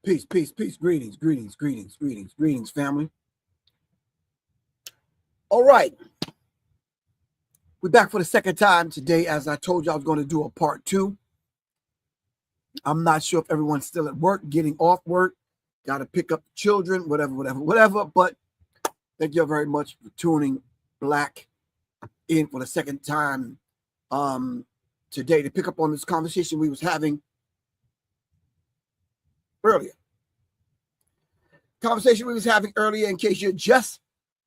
Peace, peace, peace. Greetings, greetings, greetings, greetings, greetings, family. All right. We're back for the second time today. As I told you, I was going to do a part 2. I'm not sure if everyone's still at work, getting off work, got to pick up the children, whatever. But thank you very much for tuning Black in for the second time today to pick up on this conversation we was having earlier. In case you're just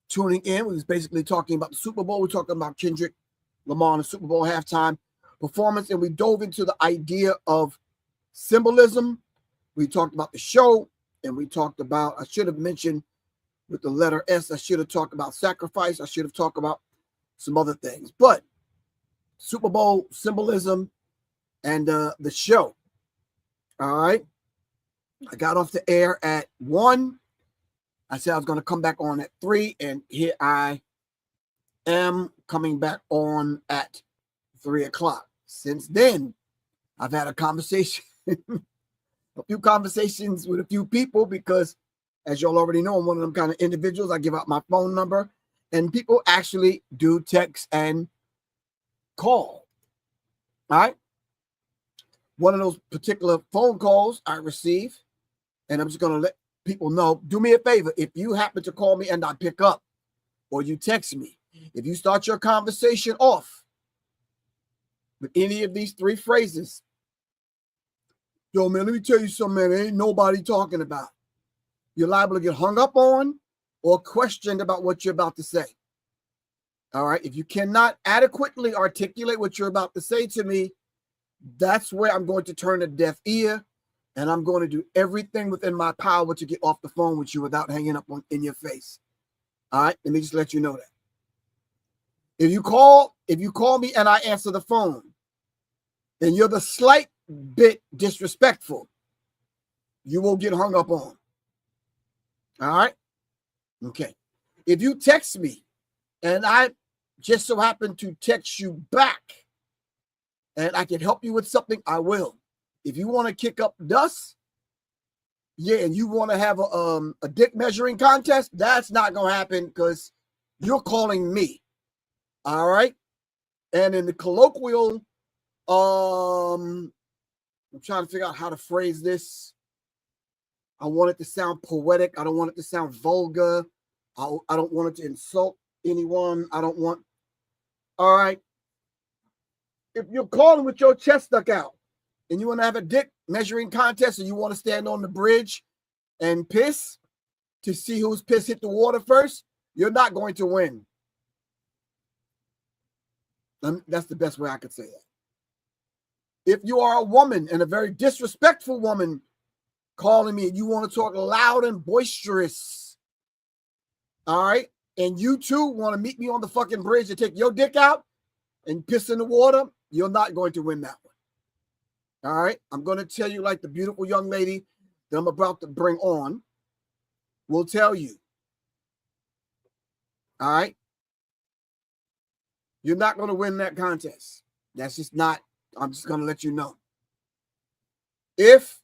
tuning in, we was basically talking about the Super Bowl. We're talking about Kendrick Lamar in the Super Bowl halftime performance, and we dove into the idea of symbolism. We talked about the show, and we talked about, I should have mentioned with the letter S, I should have talked about sacrifice. I should have talked about some other things. But Super Bowl, symbolism, and the show. All right. I got off the air at 1. I said I was going to come back on at 3, and here I am coming back on at 3 o'clock. Since then, I've had a conversation, a few conversations with a few people because, as y'all already know, I'm one of them kind of individuals. I give out my phone number, and people actually do text and call. All right? One of those particular phone calls I receive, and I'm just going to let people know, do me a favor. If you happen to call me and I pick up, or you text me, if you start your conversation off with any of these 3 phrases, yo, man, let me tell you something, man, ain't nobody talking about. You're liable to get hung up on or questioned about what you're about to say. All right. If you cannot adequately articulate what you're about to say to me, that's where I'm going to turn a deaf ear. And I'm going to do everything within my power to get off the phone with you without hanging up in your face. All right, let me just let you know that. If you call me and I answer the phone, and you're the slight bit disrespectful, you will get hung up on. All right? Okay. If you text me and I just so happen to text you back and I can help you with something, I will. If you want to kick up dust, yeah, and you want to have a dick measuring contest, that's not going to happen because you're calling me. All right? And in the colloquial, I'm trying to figure out how to phrase this. I want it to sound poetic. I don't want it to sound vulgar. I don't want it to insult anyone. All right? If you're calling with your chest stuck out, and you want to have a dick measuring contest, and you want to stand on the bridge and piss to see whose piss hit the water first, you're not going to win. That's the best way I could say that. If you are a woman, and a very disrespectful woman, calling me and you want to talk loud and boisterous, all right, and you too want to meet me on the fucking bridge and take your dick out and piss in the water, you're not going to win that one. All right, I'm going to tell you like the beautiful young lady that I'm about to bring on will tell you. All right, you're not going to win that contest. That's just not, I'm just going to let you know. If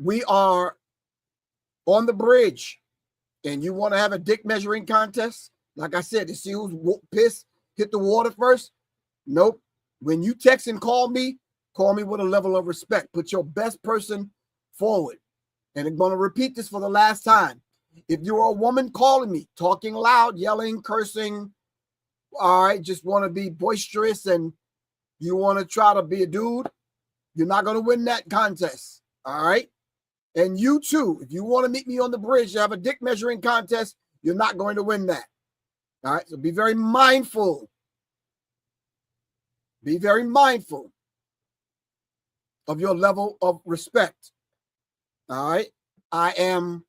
we are on the bridge and you want to have a dick measuring contest, like I said, to see whose piss hit the water first, nope. When you text and call me with a level of respect. Put your best person forward. And I'm going to repeat this for the last time. If you're a woman calling me, talking loud, yelling, cursing, all right, just want to be boisterous and you want to try to be a dude, you're not going to win that contest. All right? And you too, if you want to meet me on the bridge to have a dick measuring contest, you're not going to win that. All right? So be very mindful. Be very mindful of your level of respect. All right? I am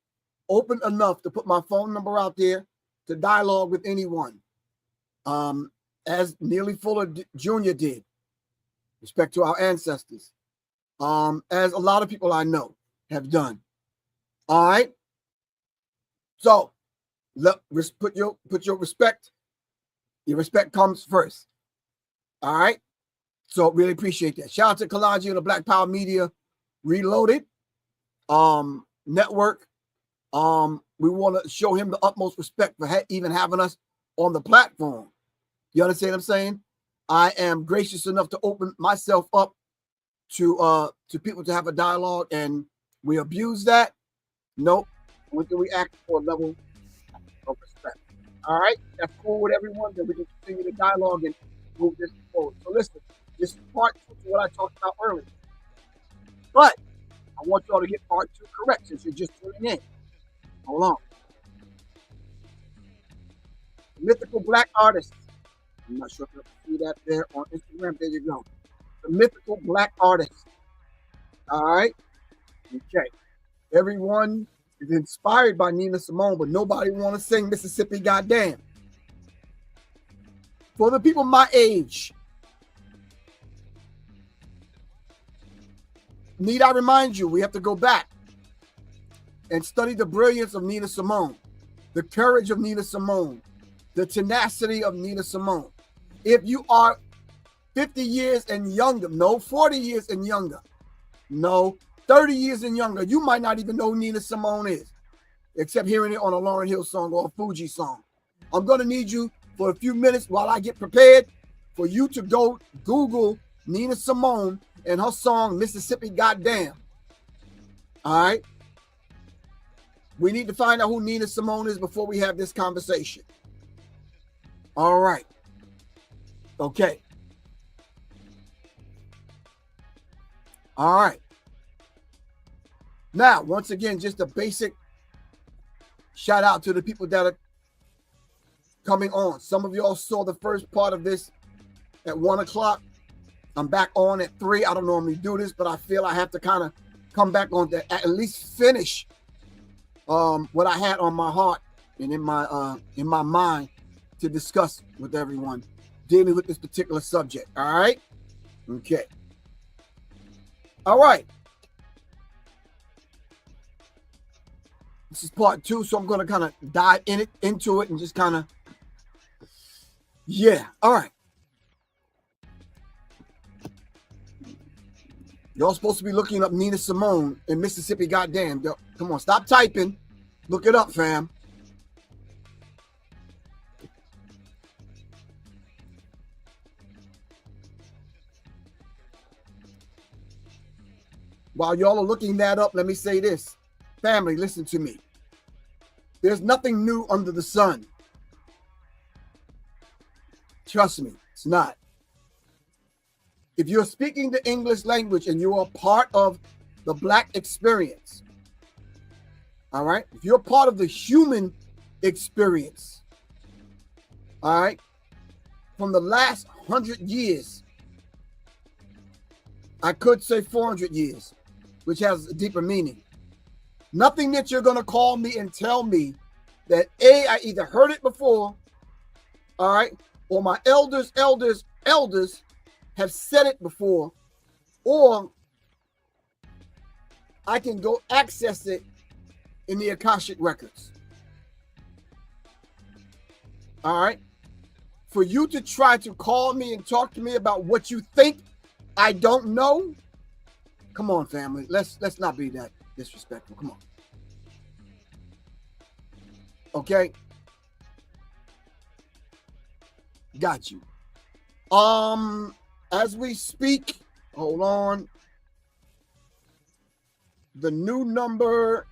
open enough to put my phone number out there to dialogue with anyone. As Neely Fuller Jr. did, respect to our ancestors. As a lot of people I know have done. All right? So, put your respect. Your respect comes first. All right? So really appreciate that. Shout out to Kalaji and the Black Power Media Reloaded network. We want to show him the utmost respect for even having us on the platform. You understand what I'm saying? I am gracious enough to open myself up to people to have a dialogue, and we abuse that. Nope. We act for a level of respect. All right, that's cool with everyone. Then we can continue the dialogue and move this forward. So listen, this is part 2 to what I talked about earlier. But I want y'all to get part 2 correct since you're just tuning in. Hold on. Mythical Black Artist. I'm not sure if you can see that there on Instagram. There you go. The Mythical Black Artist. All right. Okay. Everyone is inspired by Nina Simone, but nobody want to sing Mississippi Goddam. For the people my age, need I remind you, we have to go back and study the brilliance of Nina Simone, the courage of Nina Simone, the tenacity of Nina Simone. If you are 50 years and younger, no, 40 years and younger, no, 30 years and younger, you might not even know who Nina Simone is, except hearing it on a Lauryn Hill song or a Fuji song. I'm going to need you for a few minutes while I get prepared for you to go Google Nina Simone and her song, Mississippi Goddam. All right? We need to find out who Nina Simone is before we have this conversation. All right. Okay. All right. Now, once again, just a basic shout out to the people that are coming on. Some of y'all saw the first part of this at 1 o'clock. I'm back on at 3. I don't normally do this, but I feel I have to kind of come back on to at least finish what I had on my heart and in my mind to discuss with everyone dealing with this particular subject. All right. Okay. All right. This is part 2, so I'm going to kind of dive into it and just kind of, yeah. All right. Y'all supposed to be looking up Nina Simone and Mississippi Goddam. Yo, come on, stop typing. Look it up, fam. While y'all are looking that up, let me say this. Family, listen to me. There's nothing new under the sun. Trust me, it's not. If you're speaking the English language and you are part of the Black experience, all right? If you're part of the human experience, all right? From the last 100 years, I could say 400 years, which has a deeper meaning. Nothing that you're going to call me and tell me that A, I either heard it before, all right, or my elders have said it before, or I can go access it in the Akashic records. All right. For you to try to call me and talk to me about what you think I don't know, come on, family. Let's not be that disrespectful. Come on. Okay. Got you. As we speak, hold on. The new number.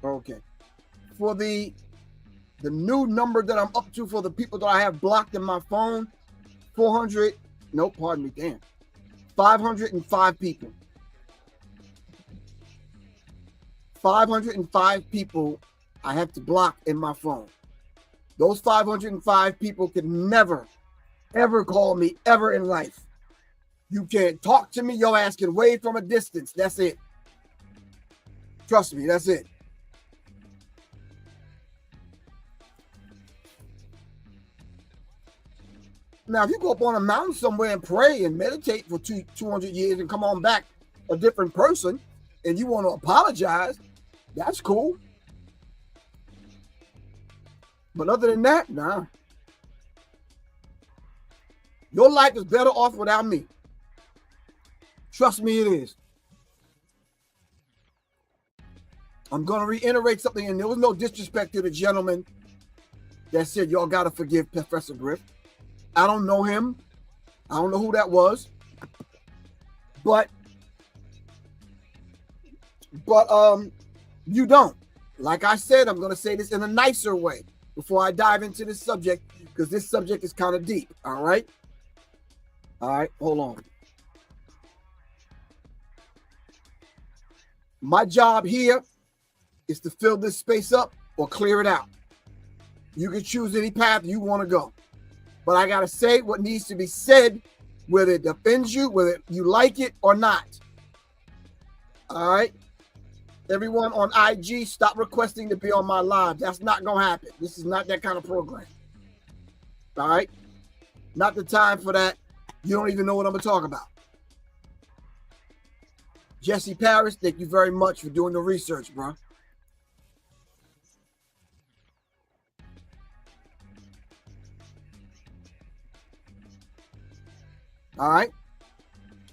Okay. For the new number that I'm up to for the people that I have blocked in my phone, 400, no, pardon me, damn. 505 people. 505 people I have to block in my phone. Those 505 people can never, ever call me ever in life. You can't talk to me. Your ass can wave from a distance. That's it. Trust me, that's it. Now, if you go up on a mountain somewhere and pray and meditate for 200 years and come on back a different person and you want to apologize, that's cool. But other than that, nah. Your life is better off without me. Trust me, it is. I'm going to reiterate something, and there was no disrespect to the gentleman that said, y'all got to forgive Professor Griff. I don't know him. I don't know who that was. But you don't. Like I said, I'm going to say this in a nicer way before I dive into this subject, because this subject is kind of deep. All right? All right, hold on. My job here is to fill this space up or clear it out. You can choose any path you want to go. But I got to say what needs to be said, whether it offends you, whether you like it or not. All right? Everyone on IG, stop requesting to be on my live. That's not going to happen. This is not that kind of program. All right? Not the time for that. You don't even know what I'm going to talk about. Jesse Paris, thank you very much for doing the research, bro. All right.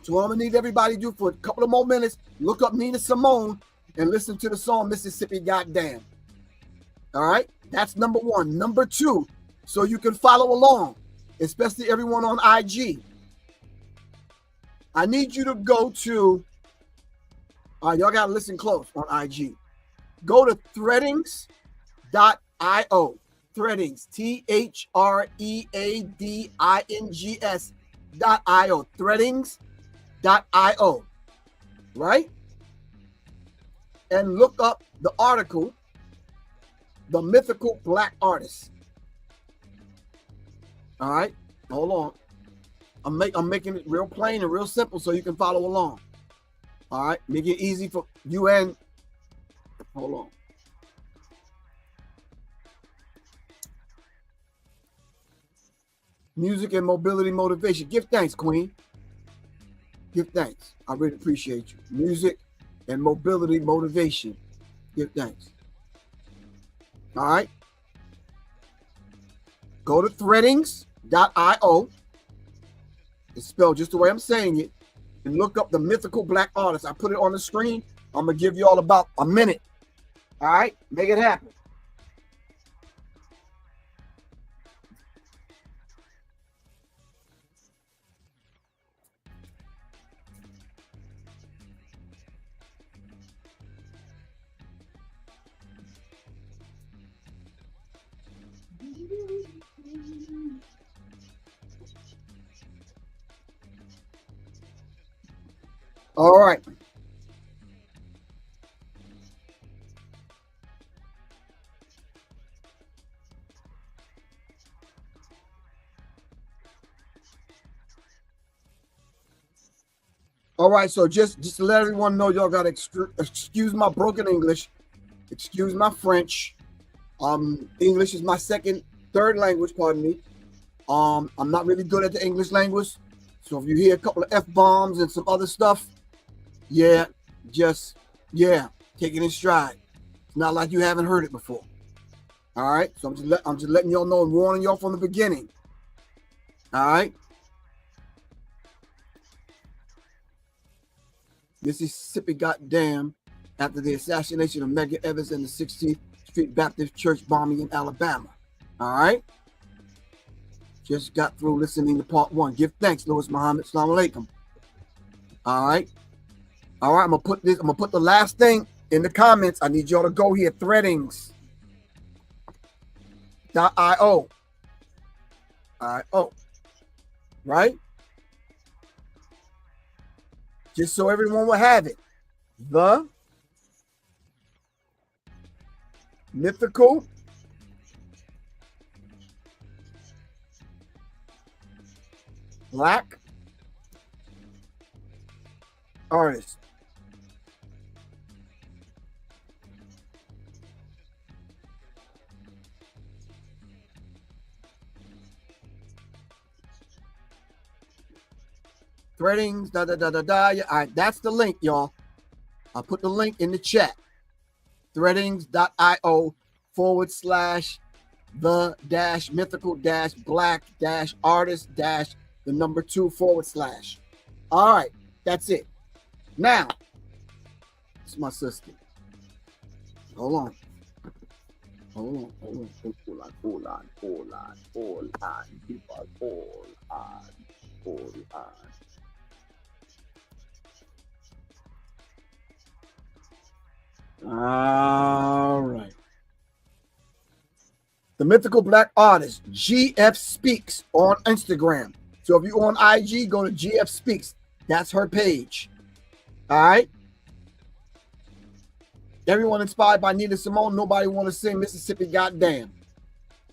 So what I'm gonna need everybody to do for a couple of more minutes, look up Nina Simone and listen to the song Mississippi Goddam. All right. That's number one. Number two, so you can follow along, especially everyone on IG. I need you to go to, y'all gotta listen close on IG. Go to threadings.io. Threadings, THREADINGS.io. Threadings.io. Right? And look up the article, The Mythical Black Artist. All right? Hold on. I'm making it real plain and real simple so you can follow along. All right? Make it easy for you and... Hold on. Music and mobility motivation. Give thanks, Queen. Give thanks. I really appreciate you. Music and mobility motivation. Give thanks. All right. Go to threadings.io. It's spelled just the way I'm saying it. And look up the Mythical Black Artist. I put it on the screen. I'm going to give you all about a minute. All right. Make it happen. All right. All right, so just to let everyone know, y'all got to excuse my broken English, excuse my French. English is my third language, pardon me. I'm not really good at the English language. So if you hear a couple of F-bombs and some other stuff, take it in stride. It's not like you haven't heard it before. All right, so I'm just letting y'all know and warning y'all from the beginning. All right. Mississippi Goddam after the assassination of Medgar Evers and the 16th Street Baptist Church bombing in Alabama. All right. Just got through listening to part one. Give thanks, Louis Muhammad. Assalamu alaikum. All right. All right. I'm gonna put the last thing in the comments. I need y'all to go here. Threadings.io. I-O. Right? Just so everyone will have it. The Mythical Black Artist. Threadings, Yeah, all right, that's the link, y'all. I'll put the link in the chat. Threadings.io/the-mythical-black-artist- the number 2/. All right, that's it. Now, it's my sister. Hold on. Hold on. All right. The Mythical Black Artist, gfSPEAKS on Instagram. So if you're on IG, go to gfSPEAKS. That's her page. All right. Everyone inspired by Nina Simone. Nobody want to sing Mississippi Goddam.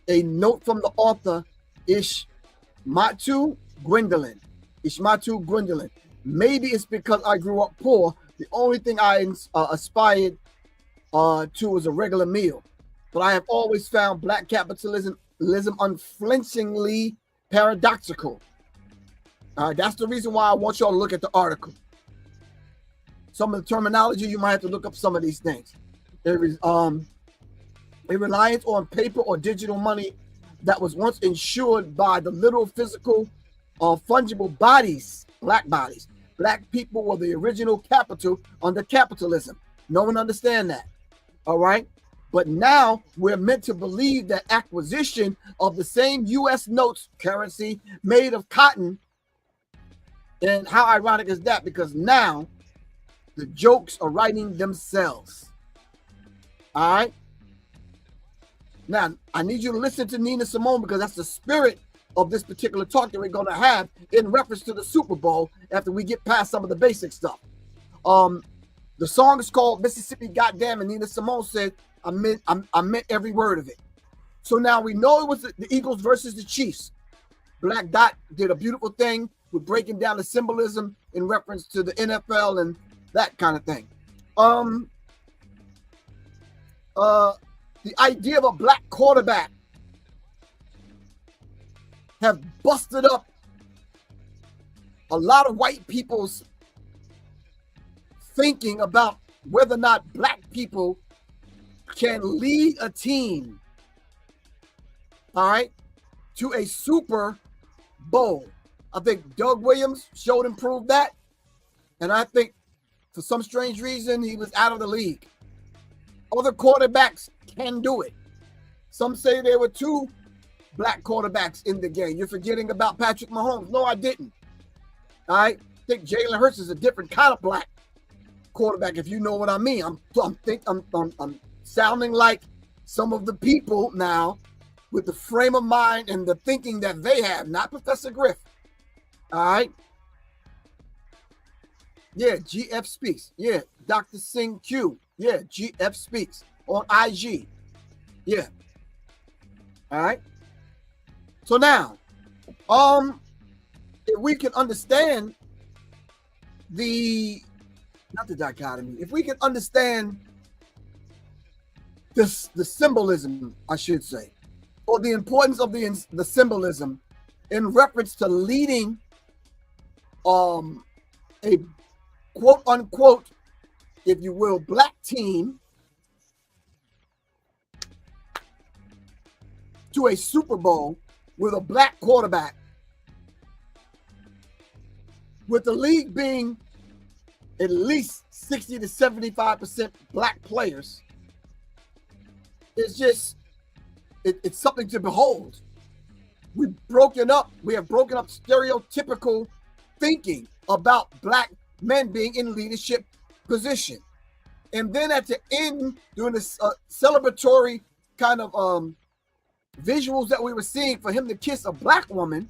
A note from the author, ismatu gwendolyn. Ismatu gwendolyn. Maybe it's because I grew up poor. The only thing I aspired to was a regular meal. But I have always found Black capitalism unflinchingly paradoxical. That's the reason why I want y'all to look at the article. Some of the terminology, you might have to look up some of these things. There is a reliance on paper or digital money that was once ensured by the literal physical fungible bodies, black bodies. Black people were the original capital under capitalism. No one understand that. All right. But now we're meant to believe that acquisition of the same U.S. notes currency made of cotton. And how ironic is that? Because now the jokes are writing themselves. All right. Now, I need you to listen to Nina Simone because that's the spirit of this particular talk that we're going to have in reference to the Super Bowl after we get past some of the basic stuff. The song is called Mississippi Goddam, and Nina Simone said, I meant every word of it. So now we know it was the Eagles versus the Chiefs. Black Dot did a beautiful thing with breaking down the symbolism in reference to the NFL and that kind of thing. The idea of a black quarterback have busted up a lot of white people's thinking about whether or not black people can lead a team, all right, to a Super Bowl. I think Doug Williams showed and proved that. And I think for some strange reason, he was out of the league. Other quarterbacks can do it. Some say there were 2 black quarterbacks in the game. You're forgetting about Patrick Mahomes. No, I didn't. I think Jalen Hurts is a different kind of black quarterback, if you know what I mean. I'm sounding like some of the people now with the frame of mind and the thinking that they have, not Professor Griff. All right. Yeah, gfSPEAKS. Yeah, Dr. Sing Q. Yeah, gfSPEAKS on IG. Yeah. All right. So now, if we can understand not the dichotomy, if we can understand the symbolism, I should say, or the importance of the symbolism in reference to leading a quote unquote, if you will, black team to a Super Bowl with a black quarterback, with the league being at least 60 to 75% black players, it's something to behold. We have broken up stereotypical thinking about black men being in leadership position. And then at the end, during this celebratory kind of visuals that we were seeing for him to kiss a black woman,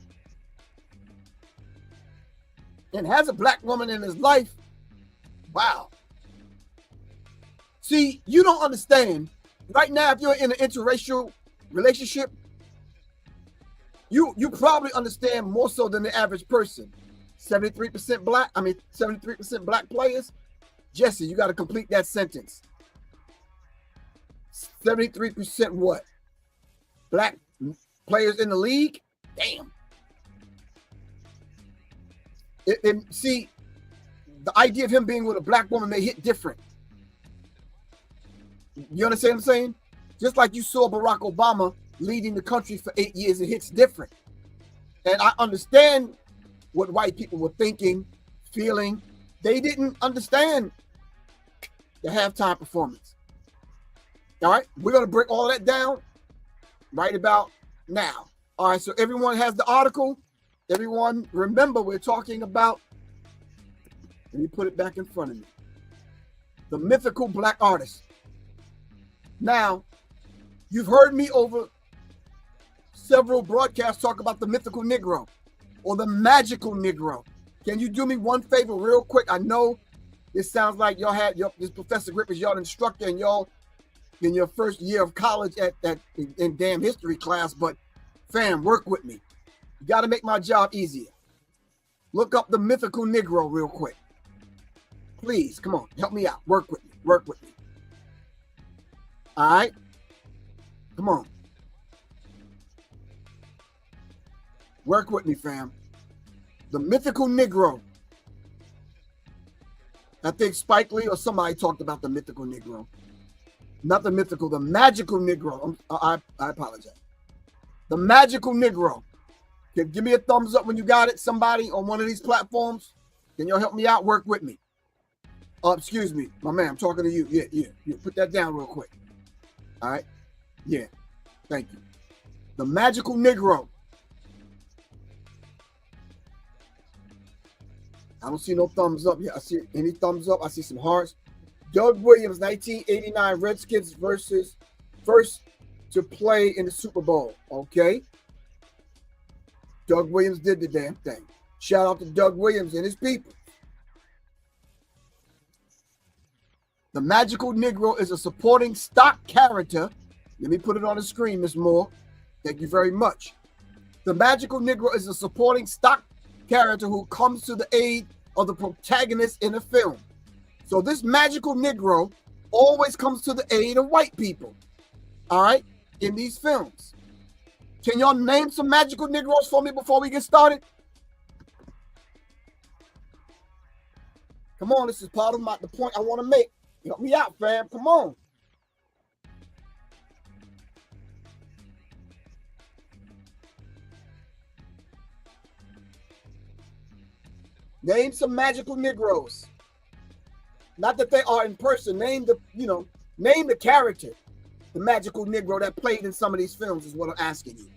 and has a black woman in his life. Wow. See, you don't understand. Right now, if you're in an interracial relationship, you probably understand more so than the average person. 73% black, 73% black players. Jesse, you got to complete that sentence. 73% what? Black players in the league? Damn. And see, the idea of him being with a black woman may hit different. You understand what I'm saying? Just like you saw Barack Obama leading the country for 8 years, it hits different. And I understand what white people were thinking, feeling. They didn't understand the halftime performance. All right, we're going to break all that down right about now. All right, so everyone has the article. Everyone, remember, we're talking about, let me put it back in front of me, the Mythical Black Artist. Now, you've heard me over several broadcasts talk about the mythical Negro or the magical Negro. Can you do me one favor real quick? I know this sounds like y'all had this Professor Griff is y'all instructor and y'all in your first year of college in damn history class, but fam, work with me. You got to make my job easier. Look up the mythical Negro real quick. Please, come on, help me out. Work with me. Work with me. All right? Come on. Work with me, fam. The mythical Negro. I think Spike Lee or somebody talked about the mythical Negro. Not the mythical, the magical Negro. I apologize. The magical Negro. Give me a thumbs up when you got it. Somebody on one of these platforms. Can y'all help me out? Work with me. Excuse me, my man. I'm talking to you. Yeah. Put that down real quick. All right. Yeah. Thank you. The magical Negro. I don't see no thumbs up here. I see any thumbs up. I see some hearts. Doug Williams, 1989 Redskins versus first to play in the Super Bowl. Okay. Doug Williams did the damn thing. Shout out to Doug Williams and his people. The magical Negro is a supporting stock character. Let me put it on the screen, Miss Moore. Thank you very much. The magical Negro is a supporting stock character who comes to the aid of the protagonist in a film. So this magical Negro always comes to the aid of white people. All right, in these films. Can y'all name some magical Negroes for me before we get started? Come on, this is part of the point I want to make. Help me out, fam. Come on. Name some magical Negroes. Not that they are in person. Name the character. The magical Negro that played in some of these films is what I'm asking you.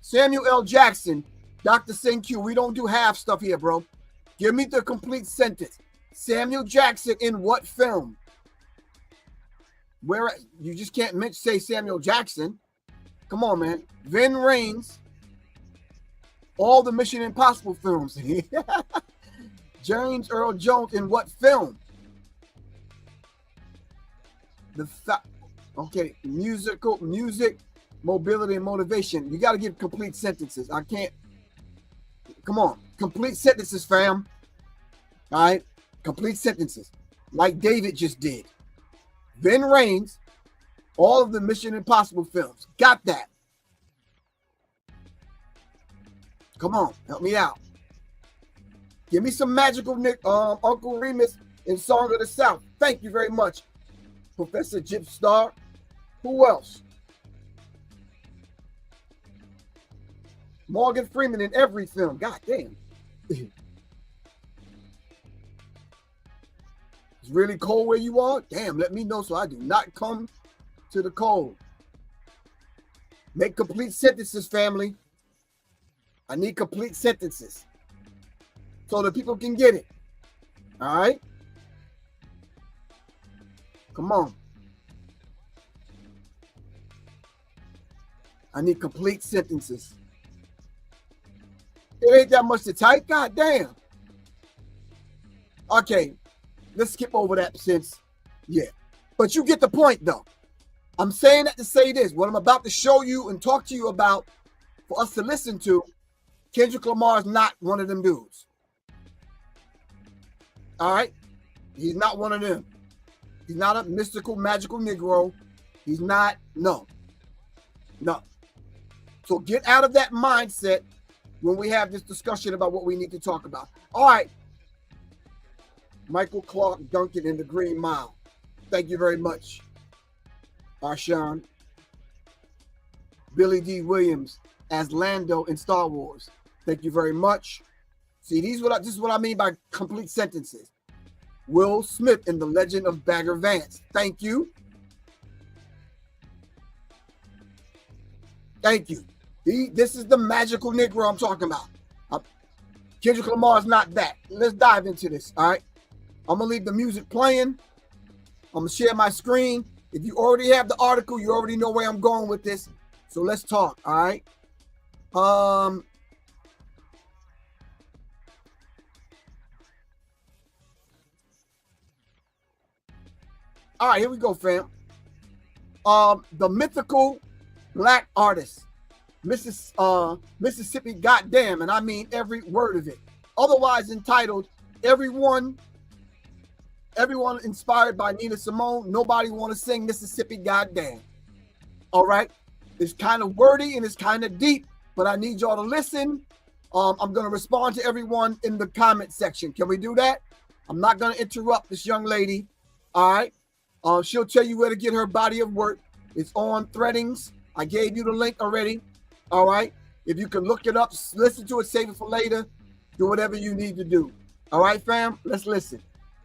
Samuel L. Jackson, Dr. Sing Q. We don't do half stuff here, bro. Give me the complete sentence. Samuel Jackson in what film? Where you just can't say Samuel Jackson. Come on, man. Vin Raines. All the Mission Impossible films. James Earl Jones in what film? Okay, music, mobility, and motivation. You got to give complete sentences. I can't. Come on, complete sentences, fam. All right, complete sentences, like David just did. Vin Raines, all of the Mission Impossible films. Got that? Come on, help me out. Give me some magical Uncle Remus in Song of the South. Thank you very much, Professor Jip Star. Who else? Morgan Freeman in every film. God damn. It's really cold where you are? Damn, let me know so I do not come to the cold. Make complete sentences, family. I need complete sentences so that people can get it. All right? Come on. I need complete sentences. It ain't that much to type. God damn. Okay. Let's skip over that since, yeah. But you get the point, though. I'm saying that to say this. What I'm about to show you and talk to you about for us to listen to, Kendrick Lamar is not one of them dudes. All right? He's not one of them. He's not a mystical, magical Negro. He's not, no. So get out of that mindset when we have this discussion about what we need to talk about. All right. Michael Clark Duncan in the Green Mile. Thank you very much, Arshawn. Billy D. Williams as Lando in Star Wars. Thank you very much. See, this is what I mean by complete sentences. Will Smith in The Legend of Bagger Vance. Thank you. Thank you. This is the magical Negro I'm talking about. Kendrick Lamar is not that. Let's dive into this, all right? I'm going to leave the music playing. I'm going to share my screen. If you already have the article, you already know where I'm going with this. So let's talk, all right? All right, here we go, fam. The Mythical Black Artist, Mississippi Goddam, and I mean every word of it. Otherwise entitled, Everyone inspired by Nina Simone. Nobody want to sing Mississippi Goddam. All right, it's kind of wordy and it's kind of deep, but I need y'all to listen. I'm going to respond to everyone in the comment section. Can we do that? I'm not going to interrupt this young lady. All right. She'll tell you where to get her body of work. It's on Threadings. I gave you the link already. All right. If you can look it up, listen to it, save it for later. Do whatever you need to do. All right, fam? Let's listen.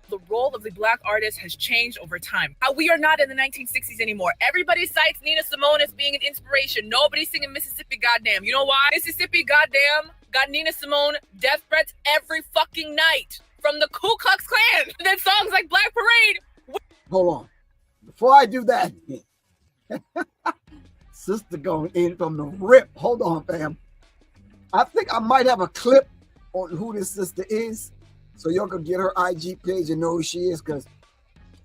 The role of the Black artist has changed over time. We are not in the 1960s anymore. Everybody cites Nina Simone as being an inspiration. Nobody's singing Mississippi Goddam. You know why? Mississippi Goddam got Nina Simone death threats every fucking night from the Ku Klux Klan. Then songs like Black Parade. Hold on. Before I do that, sister going in from the rip. Hold on, fam. I think I might have a clip on who this sister is, so y'all can get her IG page and know who she is. Because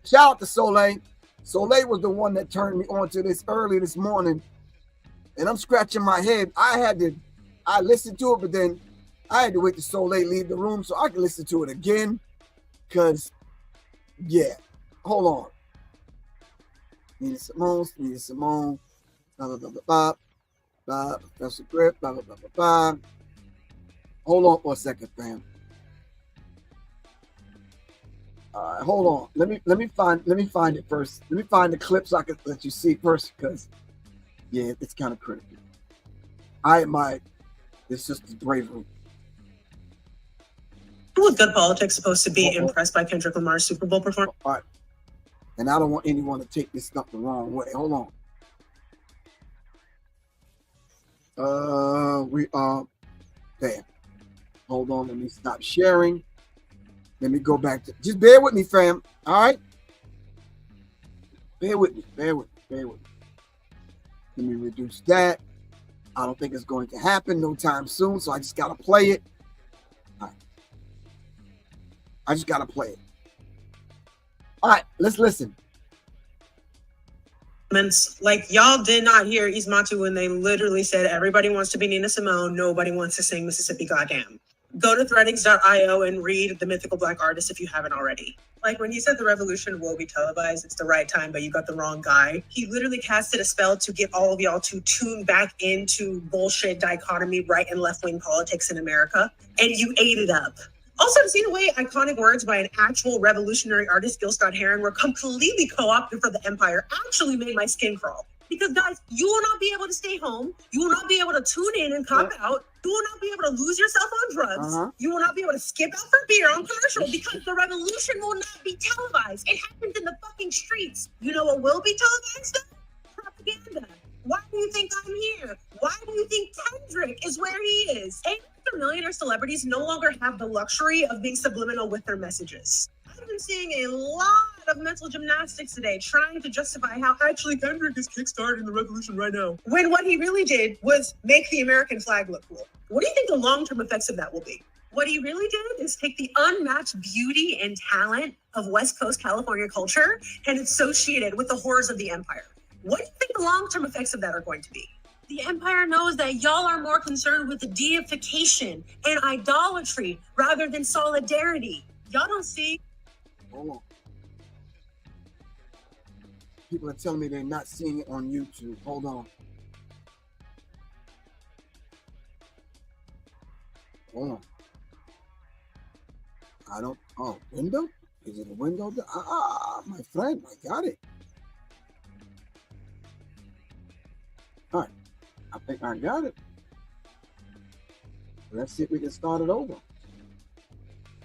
shout out to Soleil. Soleil was the one that turned me on to this early this morning, and I'm scratching my head. I listened to it, but then I had to wait till Soleil leave the room so I could listen to it again. Because, yeah, hold on. Nina Simone, blah, blah, blah, blah, blah, Professor Griff, blah, blah, blah, blah, blah. Hold on for a second, fam. All right, hold on. Let me find it first. Let me find the clip so I can let you see first, because yeah, it's kind of critical. I admire this sister's bravery. With good politics supposed to be impressed by Kendrick Lamar's Super Bowl performance. All right. And I don't want anyone to take this stuff the wrong way. Hold on. We are there. Hold on. Let me stop sharing. Let me go back to. Just bear with me, fam. All right. Bear with me. Let me reduce that. I don't think it's going to happen no time soon, so I just gotta play it. All right. I just gotta play it. All right, let's listen. Like, y'all did not hear Ismatu when they literally said everybody wants to be Nina Simone, nobody wants to sing Mississippi Goddam. Go to threadings.io and read The Mythical Black Artist if you haven't already. Like, when he said the revolution will be televised, it's the right time, but you got the wrong guy. He literally casted a spell to get all of y'all to tune back into bullshit dichotomy, right and left-wing politics in America, and you ate it up. Also, to see the way iconic words by an actual revolutionary artist, Gil Scott-Heron, were completely co-opted for the empire actually made my skin crawl. Because, guys, you will not be able to stay home. You will not be able to tune in and cop out. You will not be able to lose yourself on drugs. You will not be able to skip out for beer on commercial because the revolution will not be televised. It happens in the fucking streets. You know what will be televised? Propaganda. Why do you think I'm here? Why do you think Kendrick is where he is? Millionaire celebrities no longer have the luxury of being subliminal with their messages. I've been seeing a lot of mental gymnastics today trying to justify how actually Kendrick is kickstarting the revolution right now, when what he really did was make the American flag look cool. What do you think the long-term effects of that will be? What he really did is take the unmatched beauty and talent of West Coast California culture and associate it with the horrors of the empire. What do you think the long-term effects of that are going to be? The empire knows that y'all are more concerned with the deification and idolatry rather than solidarity. Y'all don't see. Hold on. People are telling me they're not seeing it on YouTube. Hold on. Hold on. I don't. Oh, window? Is it a window? My friend, I got it. All right. I think I got it. Let's see if we can start it over.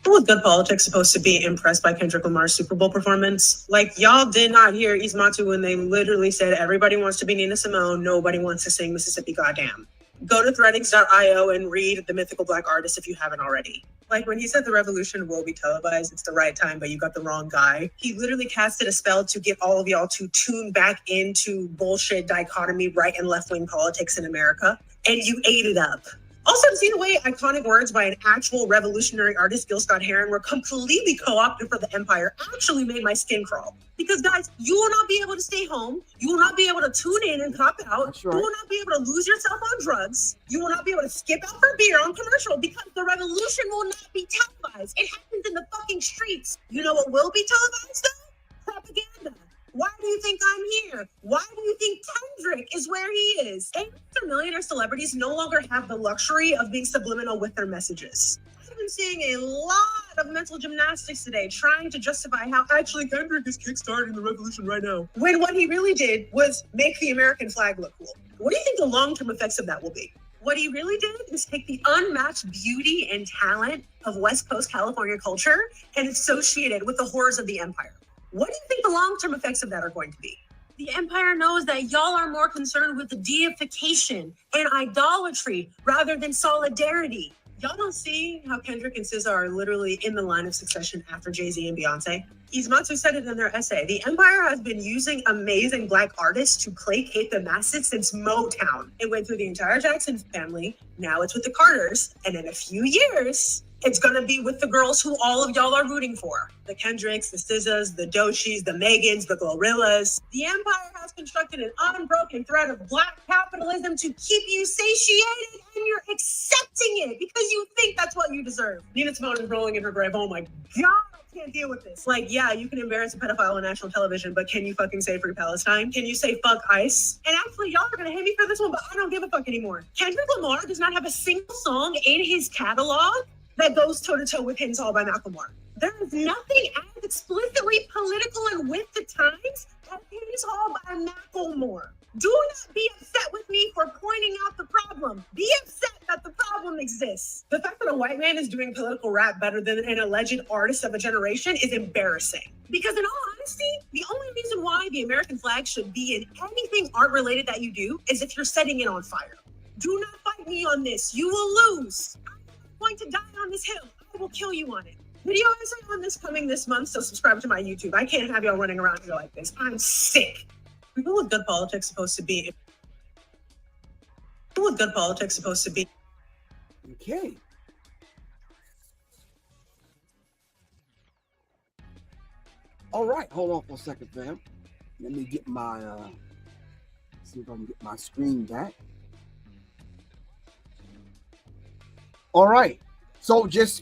Was Good Politics supposed to be impressed by Kendrick Lamar's Super Bowl performance? Like, y'all did not hear Ismatu when they literally said everybody wants to be Nina Simone, nobody wants to sing Mississippi Goddam. Go to threadings.io and read The Mythical Black Artist if you haven't already. Like when he said the revolution will be televised, it's the right time, but you got the wrong guy. He literally casted a spell to get all of y'all to tune back into bullshit dichotomy, right and left wing politics in America, and you ate it up. Also, to see the way iconic words by an actual revolutionary artist, Gil Scott-Heron, were completely co-opted for the empire actually made my skin crawl. Because, guys, you will not be able to stay home. You will not be able to tune in and cop out. That's right. You will not be able to lose yourself on drugs. You will not be able to skip out for beer on commercial because the revolution will not be televised. It happens in the fucking streets. You know what will be televised, though? Propaganda. Why do you think I'm here? Why do you think Kendrick is where he is? A-lister millionaire celebrities no longer have the luxury of being subliminal with their messages. I've been seeing a lot of mental gymnastics today trying to justify how actually Kendrick is kickstarting the revolution right now, when what he really did was make the American flag look cool. What do you think the long-term effects of that will be? What he really did is take the unmatched beauty and talent of West Coast California culture and associate it with the horrors of the empire. What do you think the long-term effects of that are going to be? The empire knows that y'all are more concerned with the deification and idolatry rather than solidarity. Y'all don't see how Kendrick and SZA are literally in the line of succession after Jay-Z and Beyonce? Ismatu said it in their essay. The empire has been using amazing Black artists to placate the masses since Motown. It went through the entire Jackson family. Now it's with the Carters. And in a few years, it's going to be with the girls who all of y'all are rooting for. The Kendricks, the SZAs, the Doshis, the Megans, the Glorillaz. The empire has constructed an unbroken thread of Black capitalism to keep you satiated, and you're accepting it because you think that's what you deserve. Nina Simone is rolling in her grave. Oh my God, I can't deal with this. Like, yeah, you can embarrass a pedophile on national television, but can you fucking say free Palestine? Can you say fuck ICE? And actually, y'all are going to hate me for this one, but I don't give a fuck anymore. Kendrick Lamar does not have a single song in his catalog that goes toe-to-toe with Hymns Hall by Macklemore. There is nothing as explicitly political and with the times as Hymns Hall by Macklemore. Do not be upset with me for pointing out the problem. Be upset that the problem exists. The fact that a white man is doing political rap better than an alleged artist of a generation is embarrassing. Because in all honesty, the only reason why the American flag should be in anything art-related that you do is if you're setting it on fire. Do not fight me on this. You will lose. Going to die on this hill. I will kill you on it. Video essay on this coming this month, so subscribe to my YouTube. I can't have y'all running around here like this. I'm sick. People with good politics supposed to be. People with good politics supposed to be. Okay. All right, hold on for a second, fam. Let me get my see if I can get my screen back. All right, so just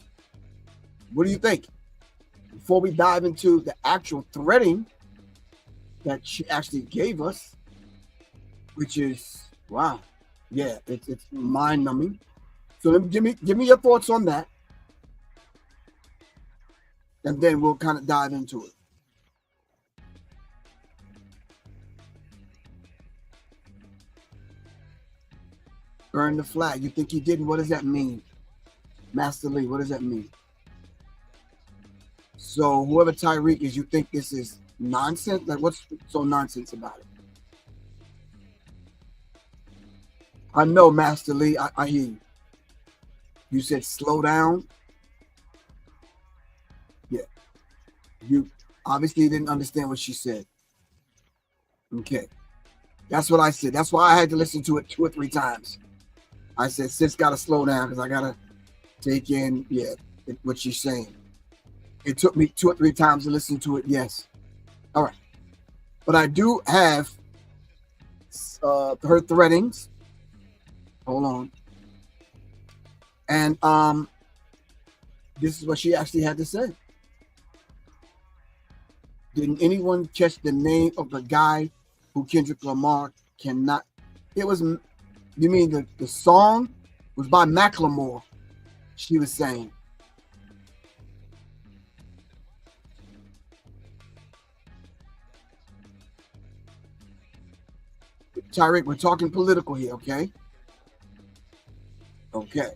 what do you think before we dive into the actual threading that she actually gave us, which is wow, yeah, it's mind-numbing. So let me give me your thoughts on that, and then we'll kind of dive into it. Burn the flag. You think he didn't? What does that mean? Master Lee, what does that mean? So whoever Tyreek is, you think this is nonsense? Like, what's so nonsense about it? I know, Master Lee, I hear you. You said slow down. Yeah. You obviously didn't understand what she said. Okay. That's what I said. That's why I had to listen to it 2 or 3 times. I said, sis gotta slow down because I gotta take in, what she's saying. It took me 2 or 3 times to listen to it. Yes. All right. But I do have her threadings. Hold on. And this is what she actually had to say. Didn't anyone catch the name of the guy who Kendrick Lamar cannot? It was, you mean the song was by Macklemore, she was saying. Tyreek, we're talking political here, okay? Okay.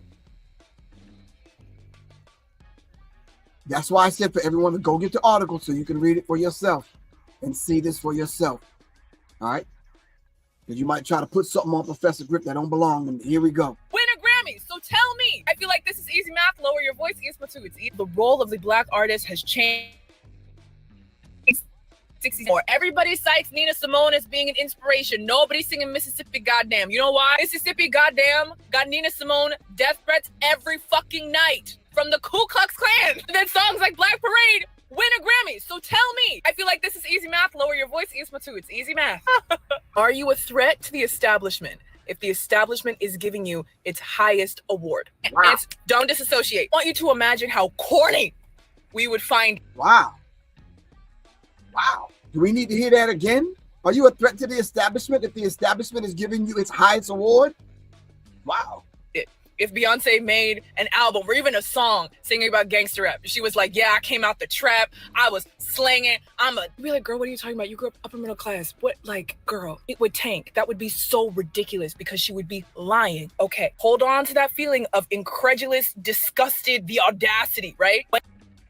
That's why I said for everyone to go get the article so you can read it for yourself and see this for yourself. All right? Because you might try to put something on Professor Griff that don't belong, and here we go. Win a Grammy, so tell me. I feel like this is easy math. Lower your voice, ismatu. It's easy. The role of the Black artist has changed. 64. Everybody cites Nina Simone as being an inspiration. Nobody's singing Mississippi Goddam. You know why? Mississippi Goddam got Nina Simone death threats every fucking night from the Ku Klux Klan. And then songs like Black Parade win a Grammy. So tell me. I feel like this is easy math. Lower your voice, ismatu. It's easy math. Are you a threat to the establishment if the establishment is giving you its highest award? Wow. Don't disassociate. I want you to imagine how corny we would find. Wow. Wow. Do we need to hear that again? Are you a threat to the establishment if the establishment is giving you its highest award? Wow. If Beyonce made an album or even a song singing about gangster rap, she was like, yeah, I came out the trap, I was slanging, You'd be like, girl, what are you talking about? You grew up upper middle class. What, like, girl, it would tank. That would be so ridiculous because she would be lying. Okay, hold on to that feeling of incredulous, disgusted, the audacity, right?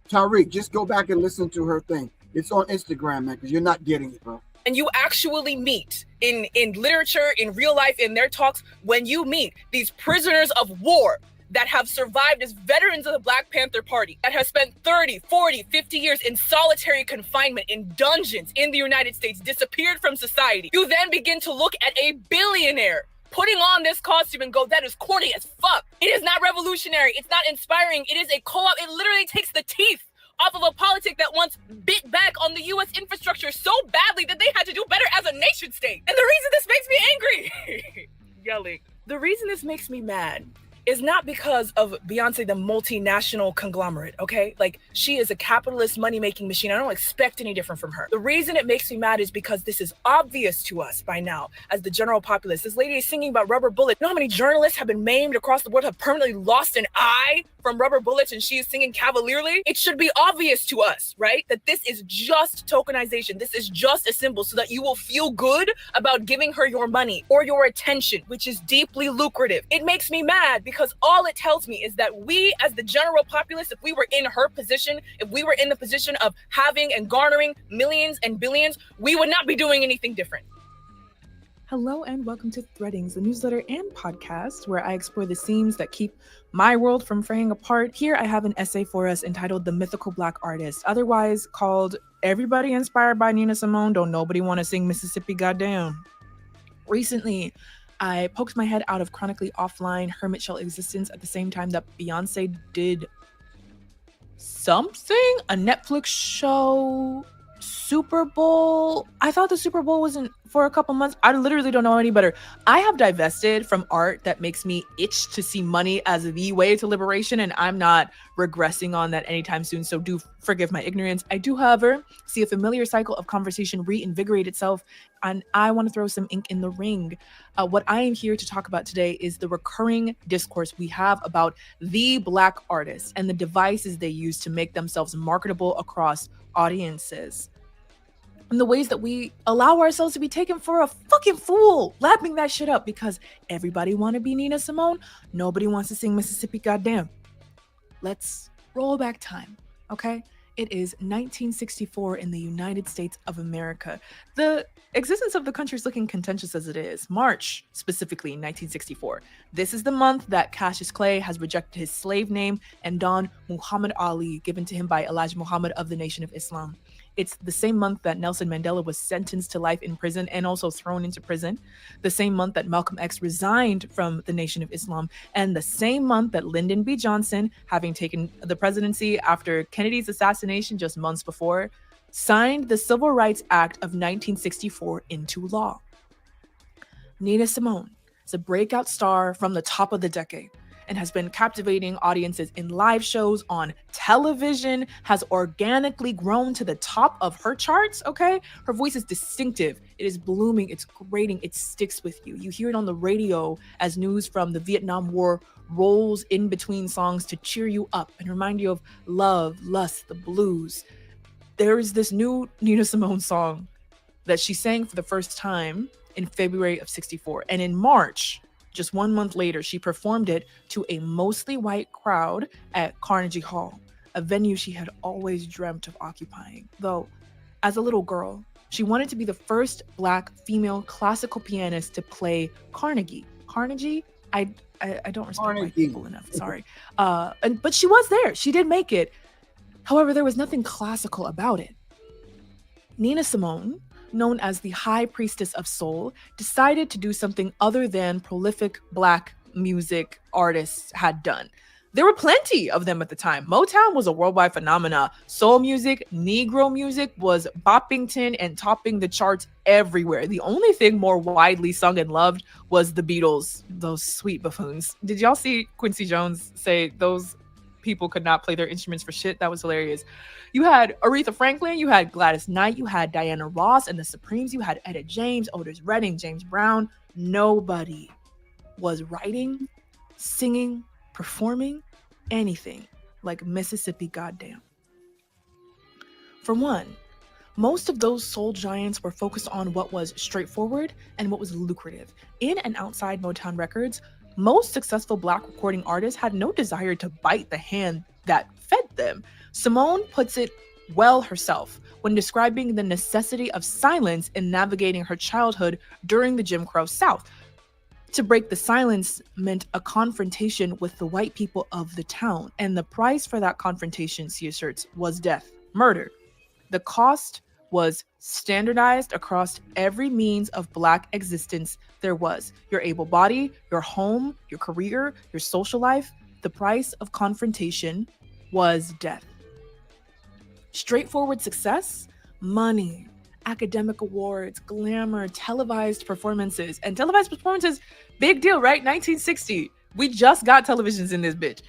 Tariq, just go back and listen to her thing. It's on Instagram, man, because you're not getting it, bro. And you actually meet in literature, in real life, in their talks, when you meet these prisoners of war that have survived as veterans of the Black Panther Party, that have spent 30, 40, 50 years in solitary confinement in dungeons in the United States, disappeared from society. You then begin to look at a billionaire putting on this costume and go, that is corny as fuck. It is not revolutionary. It's not inspiring. It is a co-op. It literally takes the teeth off of a politic that once bit back on the U.S. infrastructure so badly that they had to do better as a nation state. And the reason this makes me angry, yelling, the reason this makes me mad is not because of Beyonce, the multinational conglomerate, okay? Like, she is a capitalist money-making machine. I don't expect any different from her. The reason it makes me mad is because this is obvious to us by now as the general populace. This lady is singing about rubber bullets. You know how many journalists have been maimed across the world, have permanently lost an eye from rubber bullets, and she is singing cavalierly? It should be obvious to us, right? That this is just tokenization. This is just a symbol so that you will feel good about giving her your money or your attention, which is deeply lucrative. It makes me mad because all it tells me is that we, as the general populace, if we were in her position, if we were in the position of having and garnering millions and billions, we would not be doing anything different. Hello and welcome to Threadings, the newsletter and podcast where I explore the seams that keep my world from fraying apart. Here I have an essay for us entitled The Mythical Black Artist, otherwise called Everybody Inspired by Nina Simone, Don't Nobody Want to Sing Mississippi Goddam. Recently, I poked my head out of chronically offline hermit shell existence at the same time that Beyonce did something, a Netflix show, Super Bowl. I thought the Super Bowl wasn't for a couple months. I literally don't know any better. I have divested from art that makes me itch to see money as the way to liberation, and I'm not regressing on that anytime soon, so do forgive my ignorance. I do, however, see a familiar cycle of conversation reinvigorate itself, and I want to throw some ink in the ring. What I am here to talk about today is the recurring discourse we have about the Black artists and the devices they use to make themselves marketable across audiences, and the ways that we allow ourselves to be taken for a fucking fool, lapping that shit up because everybody want to be Nina Simone, nobody wants to sing Mississippi Goddam. Let's roll back time, okay? It is 1964 in the United States of America. The existence of the country is looking contentious as it is. March, specifically 1964. This is the month that Cassius Clay has rejected his slave name and donned Muhammad Ali, given to him by Elijah Muhammad of the Nation of Islam. It's the same month that Nelson Mandela was sentenced to life in prison and also thrown into prison. The same month that Malcolm X resigned from the Nation of Islam. And the same month that Lyndon B. Johnson, having taken the presidency after Kennedy's assassination just months before, signed the Civil Rights Act of 1964 into law. Nina Simone is a breakout star from the top of the decade and has been captivating audiences in live shows on television, has organically grown to the top of her charts, okay? Her voice is distinctive. It is blooming. It's grating. It sticks with you. You hear it on the radio as news from the Vietnam War rolls in between songs to cheer you up and remind you of love, lust, the blues. There is this new Nina Simone song that she sang for the first time in February of 64. And in March, just 1 month later, she performed it to a mostly white crowd at Carnegie Hall. a venue she had always dreamt of occupying. Though, as a little girl, she wanted to be the first Black female classical pianist to play Carnegie. Carnegie? I don't respect white people enough. Sorry. But she was there. She did make it. However, there was nothing classical about it. Nina Simone, known as the High Priestess of Soul, decided to do something other than prolific Black music artists had done. There were plenty of them at the time. Motown was a worldwide phenomena. Soul music, Negro music was boppington and topping the charts everywhere. The only thing more widely sung and loved was the Beatles, those sweet buffoons. Did y'all see Quincy Jones say those people could not play their instruments for shit? That was hilarious. You had Aretha Franklin, you had Gladys Knight, you had Diana Ross and the Supremes, you had Etta James, Otis Redding, James Brown. Nobody was writing, singing, performing anything like Mississippi Goddam. For one, most of those soul giants were focused on what was straightforward and what was lucrative. In and outside Motown Records, most successful Black recording artists had no desire to bite the hand that fed them. Simone puts it well herself when describing the necessity of silence in navigating her childhood during the Jim Crow South. To break the silence meant a confrontation with the white people of the town, and the price for that confrontation, she asserts, was death, murder. The cost was standardized across every means of Black existence there was. Your able body, your home, your career, your social life. The price of confrontation was death. Straightforward success, money, academic awards, glamour, televised performances. And televised performances, big deal, right? 1960. We just got televisions in this bitch.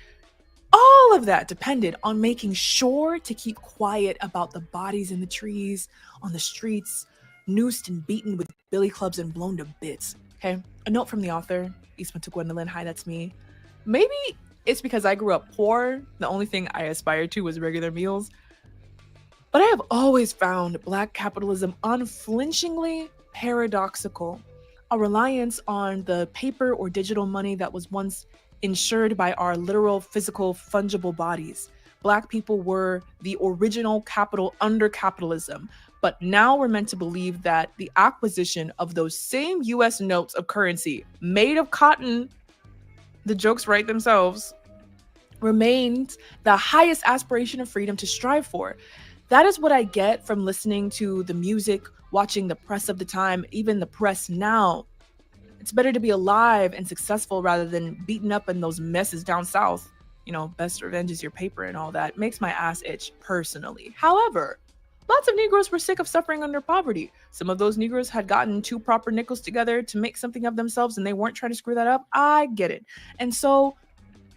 All of that depended on making sure to keep quiet about the bodies in the trees, on the streets, noosed and beaten with billy clubs and blown to bits. Okay, a note from the author, ismatu Gwendolyn. Hi, that's me. Maybe it's because I grew up poor. The only thing I aspired to was regular meals. But I have always found Black capitalism unflinchingly paradoxical. A reliance on the paper or digital money that was once ensured by our literal, physical, fungible bodies. Black people were the original capital under capitalism, but now we're meant to believe that the acquisition of those same US notes of currency made of cotton, the jokes write themselves, remains the highest aspiration of freedom to strive for. That is what I get from listening to the music, watching the press of the time, even the press now. It's better to be alive and successful rather than beaten up in those messes down south. You know, best revenge is your paper and all that. Makes my ass itch personally. However, lots of Negroes were sick of suffering under poverty. Some of those Negroes had gotten two proper nickels together to make something of themselves and they weren't trying to screw that up. I get it. And so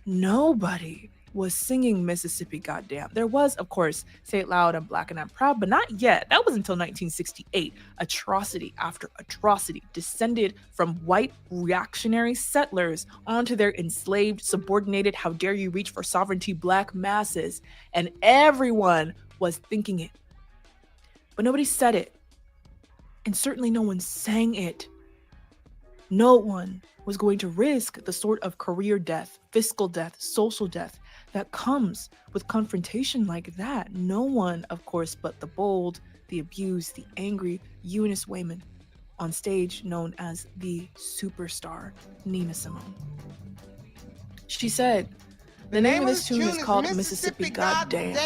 nobody was singing Mississippi Goddam. There was, of course, Say It Loud, I'm Black and I'm Proud, but not yet. That was until 1968. Atrocity after atrocity descended from white reactionary settlers onto their enslaved, subordinated, how dare you reach for sovereignty Black masses. And everyone was thinking it. But nobody said it. And certainly no one sang it. No one was going to risk the sort of career death, fiscal death, social death that comes with confrontation like that. No one, of course, but the bold, the abused, the angry Eunice Wayman, on stage known as the superstar Nina Simone. She said, the name of this tune is called Mississippi Goddam.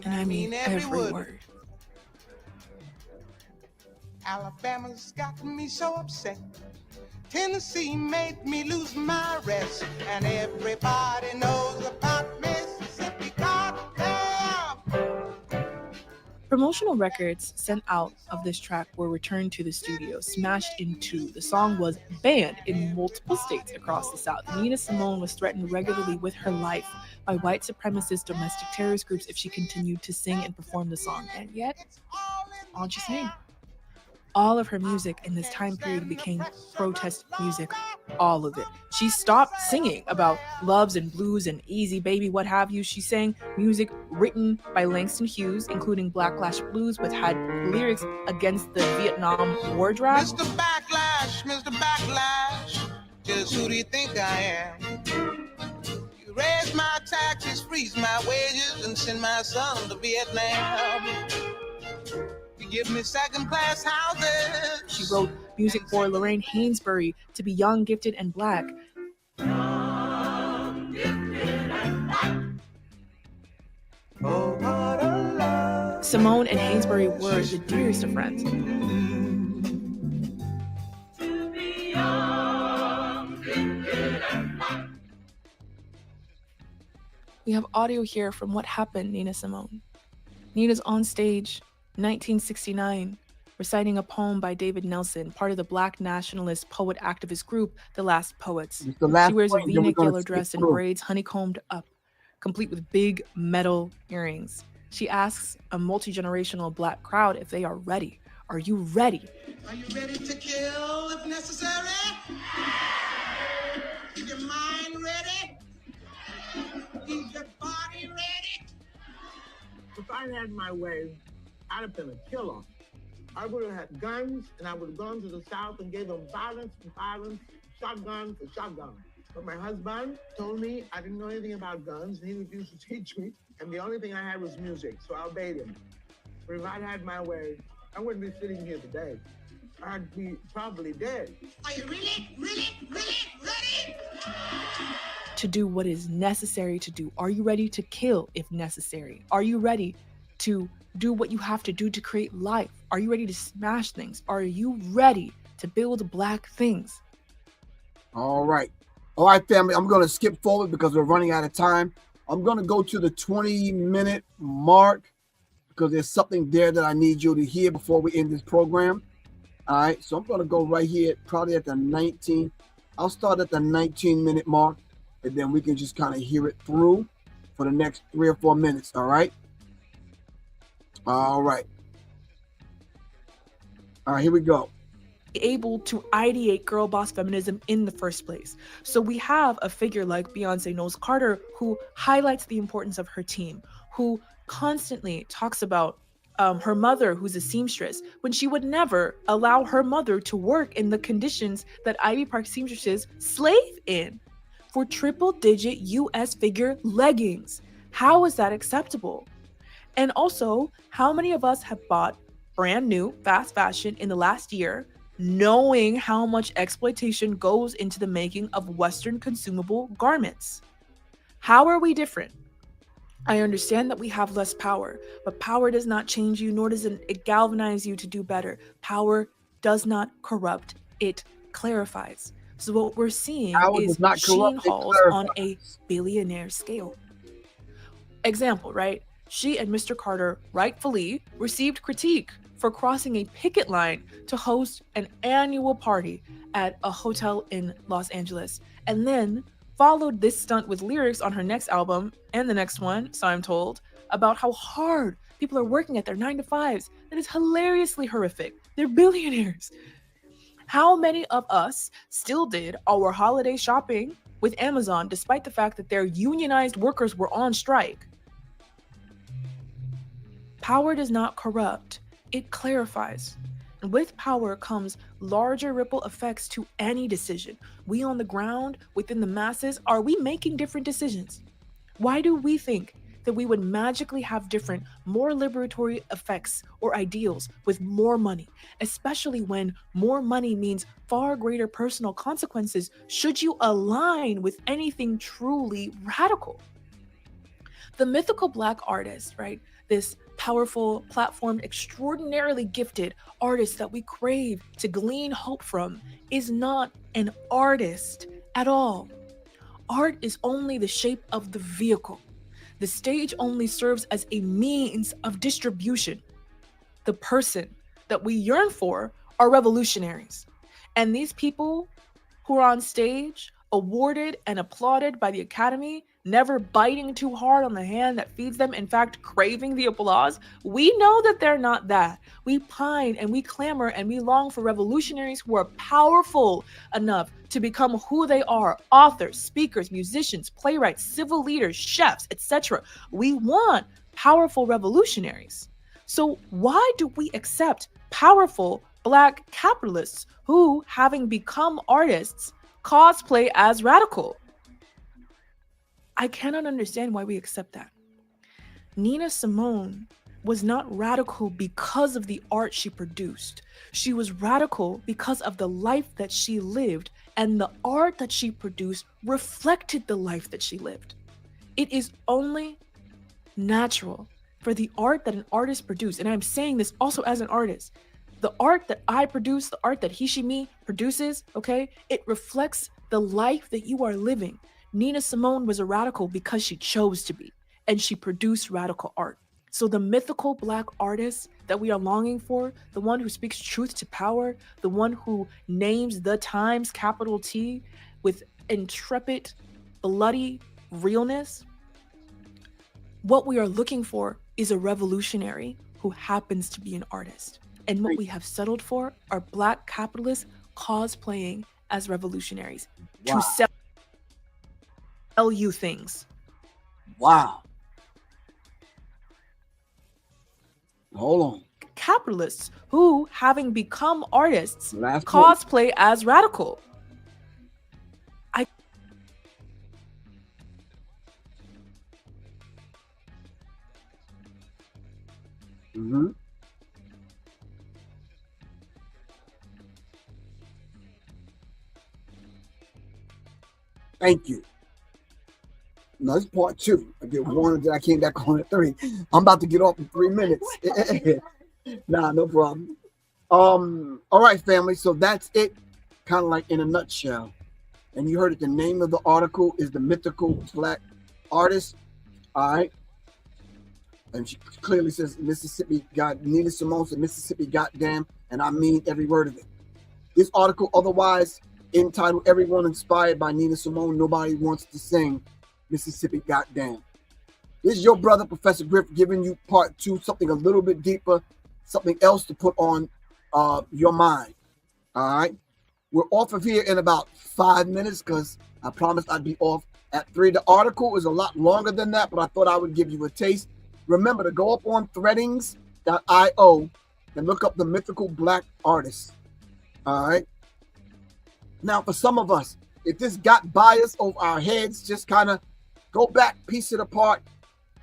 And I mean every word. Alabama's got me so upset. Tennessee made me lose my rest. And everybody knows about Mississippi Goddam. Promotional records sent out of this track were returned to the studio, smashed in two. The song was banned in multiple states across the South. Nina Simone was threatened regularly with her life by white supremacist domestic terrorist groups if she continued to sing and perform the song. And yet, all she sang. All of her music in this time period became protest music, all of it. She stopped singing about loves and blues and easy baby, what have you. She sang music written by Langston Hughes, including Blacklash Blues, which had lyrics against the Vietnam War draft. Mr. Backlash, Who do you think I am? You raise my taxes, freeze my wages, and send my son to Vietnam. You give me second-class houses. She wrote music for Lorraine Hainsbury to be young, gifted, and black. Simone and Hainsbury were the dearest of friends. We have audio here from What Happened, Nina Simone. Nina's on stage, 1969, reciting a poem by David Nelson, part of the Black nationalist poet activist group, The Last Poets. She wears a V-neck yellow dress and braids honeycombed up, complete with big metal earrings. She asks a multi-generational black crowd if they are ready. Are you ready? Are you ready to kill if necessary? Is your mind ready? Is your body ready? If I had my way, I'd have been a killer. I would have had guns, and I would have gone to the South and gave them violence for violence, shotgun for shotgun. But my husband told me I didn't know anything about guns, and he refused to teach me. And the only thing I had was music, so I obeyed him. But if I'd had my way, I wouldn't be sitting here today. I'd be probably dead. Are you really ready? To do what is necessary to do. Are you ready to kill if necessary? Are you ready to do what you have to do to create life? Are you ready to smash things? Are you ready to build black things? All right, family, I'm going to skip forward because we're running out of time. I'm going to go to the 20-minute mark because there's something there that I need you to hear before we end this program. All right, so I'm going to go right here, probably at the 19. I'll start at the 19-minute mark, and then we can just kind of hear it through for the next 3 or 4 minutes, all right? All right, here we go. Able to ideate girl boss feminism in the first place. So we have a figure like Beyonce Knowles Carter who highlights the importance of her team, who constantly talks about her mother, who's a seamstress, when she would never allow her mother to work in the conditions that Ivy Park seamstresses slave in for triple-digit US figure leggings. How is that acceptable? And also, how many of us have bought brand new fast fashion in the last year, knowing how much exploitation goes into the making of Western consumable garments? How are we different? I understand that we have less power, but power does not change you, nor does it galvanize you to do better. Power does not corrupt, it clarifies. So what we're seeing is sheen hauls on a billionaire scale. Example, right? She and Mr. Carter rightfully received critique for crossing a picket line to host an annual party at a hotel in Los Angeles, and then followed this stunt with lyrics on her next album and the next one, so I'm told, about how hard people are working at their 9-to-5s. That is hilariously horrific. They're billionaires. How many of us still did our holiday shopping with Amazon despite the fact that their unionized workers were on strike? Power does not corrupt, it clarifies. And with power comes larger ripple effects to any decision. We on the ground, within the masses, are we making different decisions? Why do we think that we would magically have different, more liberatory effects or ideals with more money, especially when more money means far greater personal consequences should you align with anything truly radical? The Mythical Black Artist, right? This powerful, platformed, extraordinarily gifted artist that we crave to glean hope from is not an artist at all. Art is only the shape of the vehicle. The stage only serves as a means of distribution. The person that we yearn for are revolutionaries. And these people who are on stage, awarded and applauded by the Academy, never biting too hard on the hand that feeds them, in fact, craving the applause, we know that they're not that. We pine and we clamor and we long for revolutionaries who are powerful enough to become who they are: authors, speakers, musicians, playwrights, civil leaders, chefs, etc. We want powerful revolutionaries. So why do we accept powerful Black capitalists who, having become artists, cosplay as radical. I cannot understand why we accept that. Nina Simone was not radical because of the art she produced. She was radical because of the life that she lived, and the art that she produced reflected the life that she lived. It is only natural for the art that an artist produced, and I'm saying this also as an artist, the art that I produce, the art that he, she, me produces, okay, it reflects the life that you are living. Nina Simone was a radical because she chose to be, and she produced radical art. So the mythical Black artist that we are longing for, the one who speaks truth to power, the one who names the times, capital T, with intrepid, bloody realness, what we are looking for is a revolutionary who happens to be an artist. And what we have settled for are Black capitalists cosplaying as revolutionaries to sell you things. Wow. Hold on. Capitalists who, having become artists, cosplay as radical. Thank you. No, this is part 2. I did 1 and then I came back on at 3. I'm about to get off in 3 minutes. Nah, no problem. All right, family. So that's it, kind of like in a nutshell. And you heard it. The name of the article is The Mythical Black Artist. All right. And she clearly says Mississippi Nina Simone said Mississippi Goddam, and I mean every word of it. This article, otherwise entitled "Everyone Inspired by Nina Simone, Nobody Wants to Sing Mississippi Goddam." This is your brother, Professor Griff, giving you part 2, something a little bit deeper, something else to put on your mind. All right. We're off of here in about 5 minutes because I promised I'd be off at 3. The article is a lot longer than that, but I thought I would give you a taste. Remember to go up on threadings.io and look up The Mythical Black Artist. All right. Now, for some of us, if this got bias over our heads, just kind of go back, piece it apart,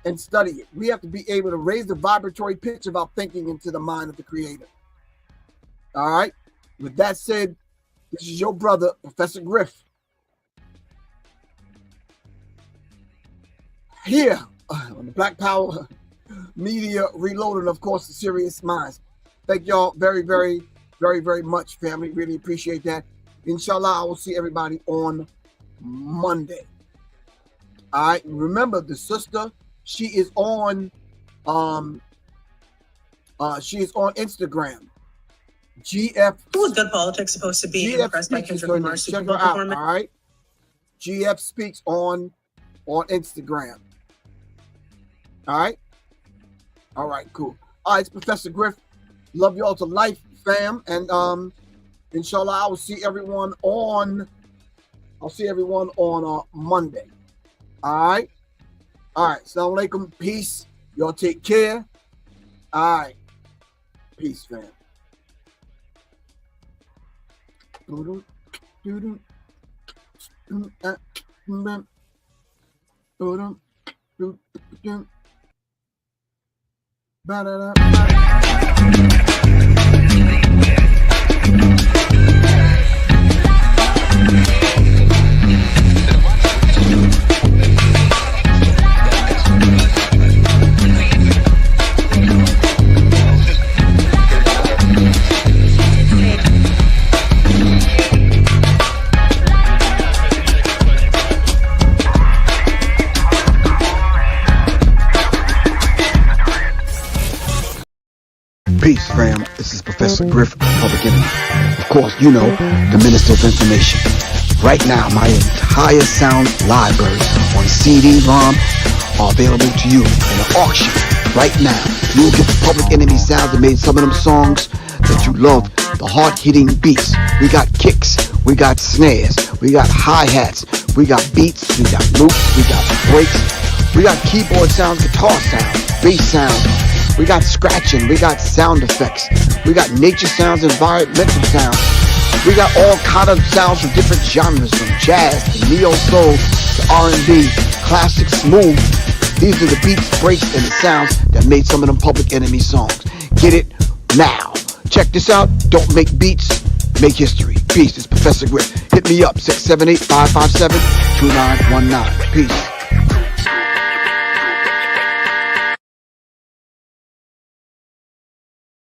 and study it. We have to be able to raise the vibratory pitch of our thinking into the mind of the creator. All right. With that said, this is your brother, Professor Griff. Here on the Black Power Media Reloaded, of course, the Serious Minds. Thank y'all very, very, very, very much, family. Really appreciate that. Inshallah, I will see everybody on Monday. All right. Remember, the sister, she is on Instagram. GF. Who is Good Politics supposed to be impressed by Kendrick Lamar's Super Bowl performance? All right. GF Speaks on Instagram. All right. All right, cool. All right, it's Professor Griff. Love y'all to life, fam. And inshallah, I will see everyone on Monday. All right. All right. Assalamu alaikum. Peace. Y'all take care. All right. Peace, fam. Peace, fam. This is Professor Griff, Public Enemy. Of course, you know, the Minister of Information. Right now, my entire sound libraries on CD-ROM are available to you in an auction. Right now, you'll get the Public Enemy sounds that made some of them songs that you love, the hard-hitting beats. We got kicks, we got snares, we got hi-hats, we got beats, we got loops, we got breaks, we got keyboard sounds, guitar sounds, bass sounds. We got scratching, we got sound effects, we got nature sounds, environmental sounds. We got all kind of sounds from different genres, from jazz to neo soul to R&B, classic, smooth. These are the beats, breaks, and the sounds that made some of them Public Enemy songs. Get it now. Check this out. Don't make beats, make history. Peace. It's Professor Griff. Hit me up, 678-557-2919. Peace.